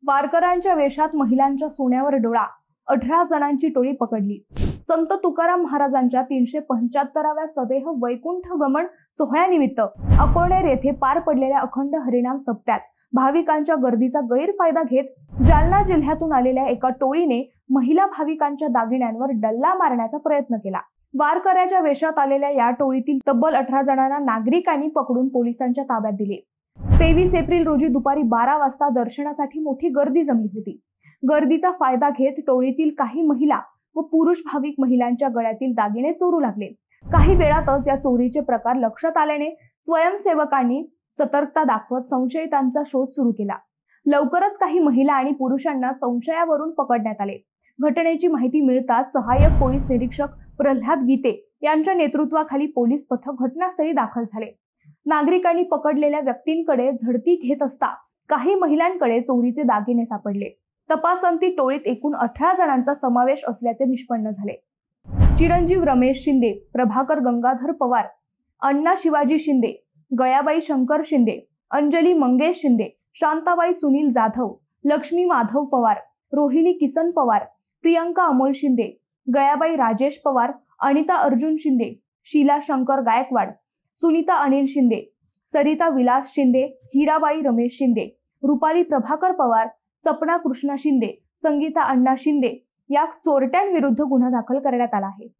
वारकऱ्यांच्या वेशात महिलांच्या सोन्यावर डोळा, 18 जणांची टोळी पकडली। संत तुकाराम महाराजांच्या 375व्या सदेह वैकुंठ गमन सोहळ्यानिमित्त अकोणेर येथे पार पडलेल्या अखंड हरिनाम सप्त्यात भाविकांच्या गर्दीचा गैरफायदा घेत जालना जिल्ह्यातून आलेल्या एका टोळीने महिला भाविकांच्या दागिन्यांवर डल्ला मारण्याचा प्रयत्न केला। वारकऱ्याच्या वेशात आलेल्या या टोळीतील तब्बल 18 जणांना नागरिकांनी पकडून पोलिसांच्या ताब्यात दिले। 23 एप्रिल रोजी दुपारी 12 वाजता दर्शनासाठी मोठी गर्दी जमली होती। गर्दीचा फायदा घेत टोळीतील काही महिला व पुरुष भाविक महिलांच्या गळ्यातील दागिने चोरू लागले। काही वेळातच या चोरीचे प्रकार लक्षात आल्याने स्वयंसेवकांनी सतर्कता दाखवत संशयितांचा शोध सुरू केला। लवकरच काही महिला आणि पुरुषांना संशयावरून पकडण्यात आले। घटनेची माहिती मिळताच सहाय्यक पोलीस निरीक्षक प्रल्हाद गीते यांच्या नेतृत्वाखाली पोलीस पथक घटनास्थळी दाखल झाले। नागरिकांनी पकडलेल्या व्यक्तींकडे झडती घेत असता काही महिलांकडे चोरीचे दागिने सापडले। तपासंती टोळीत एकूण 18 जणांचा समावेश असल्याचे निष्पन्न झाले। चिरंजीव रमेश शिंदे, प्रभाकर गंगाधर पवार, अण्णा शिवाजी शिंदे, गयाबाई शंकर शिंदे, अंजली मंगेश शिंदे, शांताबाई सुनील जाधव, लक्ष्मी माधव पवार, रोहिणी किसन पवार, प्रियंका अमोल शिंदे, गयाबाई राजेश पवार, अनिता अर्जुन शिंदे, शीला शंकर गायकवाड, सुनीता अनिल शिंदे, सरिता विलास शिंदे, हिराबाई रमेश शिंदे, रुपाली प्रभाकर पवार, सपना कृष्णा शिंदे, संगीता अण्णा शिंदे या चोरट्यांविरुद्ध गुन्हा दाखल करण्यात आला आहे।